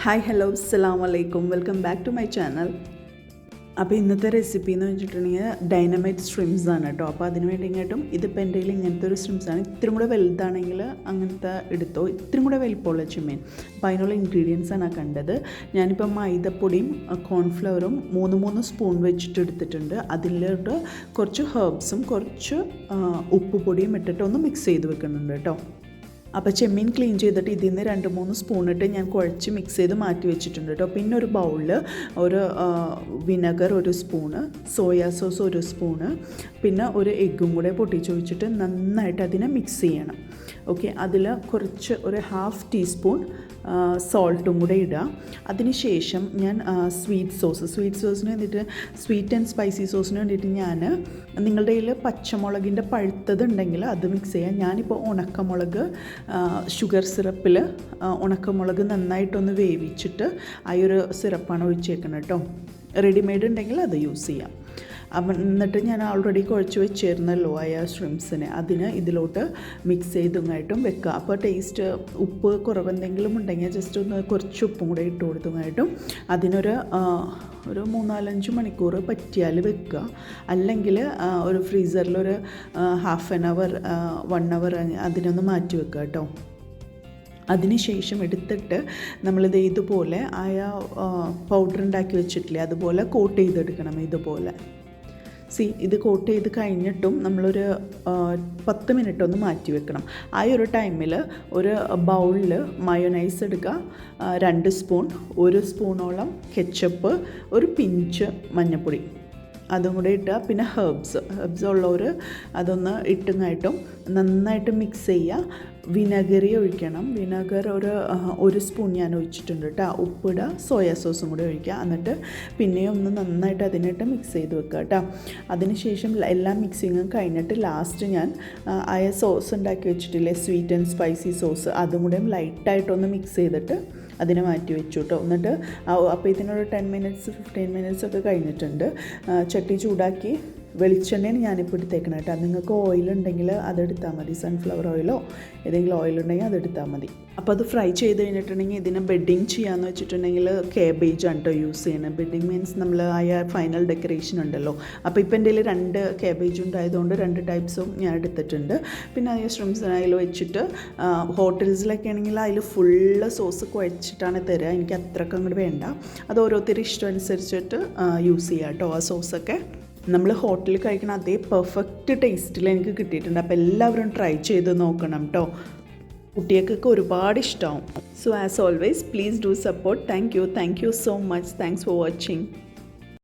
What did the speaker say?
Hi hello അസ്സലാമു അലൈക്കും welcome back to my channel. അപ്പോൾ ഇന്നത്തെ റെസിപ്പി എന്ന് വെച്ചിട്ടുണ്ടെങ്കിൽ ഡൈനമൈറ്റ് സ്ട്രിംസ് ആണ് കേട്ടോ. അപ്പോൾ അതിന് വേണ്ടിയിട്ടും ഇതിപ്പോൾ എൻ്റെ കയ്യിൽ ഇങ്ങനത്തെ ഒരു സ്ട്രിംസാണ്. ഇത്തിരി കൂടെ വലുതാണെങ്കിൽ അങ്ങനത്തെ എടുത്തോ, ഇത്തിരി കൂടെ വലിപ്പമുള്ള ചെമ്മീൻ. അപ്പോൾ അതിനുള്ള ഇൻഗ്രീഡിയൻസ് ആണ് കണ്ടത്. ഞാനിപ്പോൾ മൈദപ്പൊടിയും കോൺഫ്ലവറും മൂന്ന് സ്പൂൺ വെച്ചിട്ട് എടുത്തിട്ടുണ്ട്. അതിലോട്ട് കുറച്ച് ഹെർബ്സും കുറച്ച് ഉപ്പ് പൊടിയും ഇട്ടിട്ട് ഒന്ന് മിക്സ് ചെയ്ത് വെക്കുന്നുണ്ട് കേട്ടോ. അപ്പോൾ ചെമ്മീൻ ക്ലീൻ ചെയ്തിട്ട് ഇതിൽ നിന്ന് 2-3 സ്പൂണിട്ട് ഞാൻ കുഴച്ച് മിക്സ് ചെയ്ത് മാറ്റി വെച്ചിട്ടുണ്ട് കേട്ടോ. പിന്നെ ഒരു ബൗളിൽ ഒരു vinegar 1 spoon, soya sauce 1 spoon, പിന്നെ ഒരു എഗ്ഗും കൂടെ പൊട്ടിച്ച് വെച്ചിട്ട് നന്നായിട്ട് അതിനെ മിക്സ് ചെയ്യണം. ഓക്കെ, അതിൽ കുറച്ച് ഒരു 1/2 ടീസ്പൂൺ സോൾട്ടും കൂടെ ഇടുക. അതിനുശേഷം ഞാൻ സ്വീറ്റ് സോസിന് വേണ്ടിയിട്ട് സ്വീറ്റ് ആൻഡ് സ്പൈസി സോസിന് വേണ്ടിയിട്ട് ഞാൻ നിങ്ങളുടെ കയ്യിൽ പച്ചമുളകിൻ്റെ പഴുത്തതുണ്ടെങ്കിൽ അത് മിക്സ് ചെയ്യാം. ഞാനിപ്പോൾ ഉണക്കമുളക് ഷുഗർ സിറപ്പിൽ ഉണക്കമുളക് നന്നായിട്ടൊന്ന് വേവിച്ചിട്ട് ആ ഒരു സിറപ്പാണ് ഒഴിച്ചേക്കുന്നത് കേട്ടോ. റെഡിമെയ്ഡ് ഉണ്ടെങ്കിൽ അത് യൂസ് ചെയ്യാം. എന്നിട്ട് ഞാൻ ഓൾറെഡി കുഴച്ച് വെച്ചിരുന്നല്ലോ ആയ സ്ട്രിംസിനെ, അതിന് ഇതിലോട്ട് മിക്സ് ചെയ്തുമായിട്ടും വെക്കുക. അപ്പോൾ ടേസ്റ്റ് ഉപ്പ് കുറവെന്തെങ്കിലും ഉണ്ടെങ്കിൽ ജസ്റ്റ് ഒന്ന് കുറച്ച് ഉപ്പും കൂടെ ഇട്ട് കൊടുത്തുമായിട്ടും അതിനൊരു 3-4-5 മണിക്കൂർ പറ്റിയാൽ വെക്കുക. അല്ലെങ്കിൽ ഒരു ഫ്രീസറിൽ ഒരു 1/2 hour 1 hour അതിനൊന്ന് മാറ്റി വെക്കുക കേട്ടോ. അതിനുശേഷം എടുത്തിട്ട് നമ്മളിത് ഇതുപോലെ ആയ പൗഡർ ഉണ്ടാക്കി വെച്ചിട്ടില്ലേ, അതുപോലെ കോട്ട് ചെയ്തെടുക്കണം. ഇതുപോലെ ഇത് കോട്ട് ചെയ്ത് കഴിഞ്ഞിട്ടും നമ്മളൊരു 10 മിനിറ്റ് ഒന്ന് മാറ്റി വെക്കണം. ആ ഒരു ടൈമിൽ ഒരു ബൗളിൽ മയോനൈസ് എടുക്കുക, 2 സ്പൂൺ, 1 സ്പൂണോളം കെച്ചപ്പ്, ഒരു പിഞ്ച് മഞ്ഞൾപ്പൊടി അതും കൂടെ ഇട്ടുക. പിന്നെ ഹെർബ്സ് ഉള്ളവർ അതൊന്ന് ഇട്ടുമായിട്ടും നന്നായിട്ട് മിക്സ് ചെയ്യുക. വിനെഗറി ഒഴിക്കണം. വിനെഗർ ഒരു സ്പൂൺ ഞാൻ ഒഴിച്ചിട്ടുണ്ട് കേട്ടോ. ഉപ്പിടുക, സോയാ സോസും കൂടെ ഒഴിക്കുക. എന്നിട്ട് പിന്നെയും ഒന്ന് നന്നായിട്ട് അതിനിട്ട് മിക്സ് ചെയ്ത് വെക്കുക കേട്ടോ. അതിനുശേഷം എല്ലാ മിക്സിങ്ങും കഴിഞ്ഞിട്ട് ലാസ്റ്റ് ഞാൻ ആയ സോസ് ഉണ്ടാക്കി വെച്ചിട്ടില്ലേ, സ്വീറ്റ് ആൻഡ് സ്പൈസി സോസ്, അതും കൂടെ ലൈറ്റായിട്ടൊന്ന് മിക്സ് ചെയ്തിട്ട് അതിനെ മാറ്റി വെച്ചു കേട്ടോ. എന്നിട്ട് അപ്പോൾ ഇതിനൊരു 10-15 മിനിറ്റ്സ് ഒക്കെ കഴിഞ്ഞിട്ടുണ്ട്. ചട്ടി ചൂടാക്കി വെളിച്ചെണ്ണയാണ് ഞാനിപ്പോൾ എടുത്തേക്കണം കേട്ടോ. നിങ്ങൾക്ക് ഓയിലുണ്ടെങ്കിൽ അതെടുത്താൽ മതി, സൺഫ്ലവർ ഓയിലോ ഏതെങ്കിലും ഓയിലുണ്ടെങ്കിൽ അതെടുത്താൽ മതി. അപ്പോൾ അത് ഫ്രൈ ചെയ്ത് കഴിഞ്ഞിട്ടുണ്ടെങ്കിൽ ഇതിനെ ബെഡിങ് ചെയ്യാമെന്ന് വെച്ചിട്ടുണ്ടെങ്കിൽ കേബേജ് ആണ് കേട്ടോ യൂസ് ചെയ്യുന്നത്. ബെഡിങ് മീൻസ് നമ്മൾ ആയ ഫൈനൽ ഡെക്കറേഷൻ ഉണ്ടല്ലോ. അപ്പോൾ ഇപ്പോൾ എൻ്റെ കയ്യിൽ 2 കേബേജ് ഉണ്ടായതുകൊണ്ട് 2 ടൈപ്സും ഞാൻ എടുത്തിട്ടുണ്ട്. പിന്നെ അതിൽ സ്ട്രിംസ് അതിൽ വെച്ചിട്ട് ഹോട്ടൽസിലൊക്കെ ആണെങ്കിൽ അതിൽ ഫുള്ള് സോസ് കുഴച്ചിട്ടാണ് തരിക. എനിക്ക് അത്രയ്ക്ക് അങ്ങോട്ട് വേണ്ട. അത് ഓരോരുത്തരും ഇഷ്ടം അനുസരിച്ചിട്ട് യൂസ് ചെയ്യാം കേട്ടോ. ആ സോസൊക്കെ നമ്മൾ ഹോട്ടലിൽ കഴിക്കണ അതേ പെർഫെക്റ്റ് ടേസ്റ്റിൽ എനിക്ക് കിട്ടിയിട്ടുണ്ട്. അപ്പോൾ എല്ലാവരും ട്രൈ ചെയ്ത് നോക്കണം കേട്ടോ. കുട്ടികൾക്കൊക്കെ ഒരുപാട് ഇഷ്ടമാവും. So as always please do support. Thank you so much. Thanks for watching.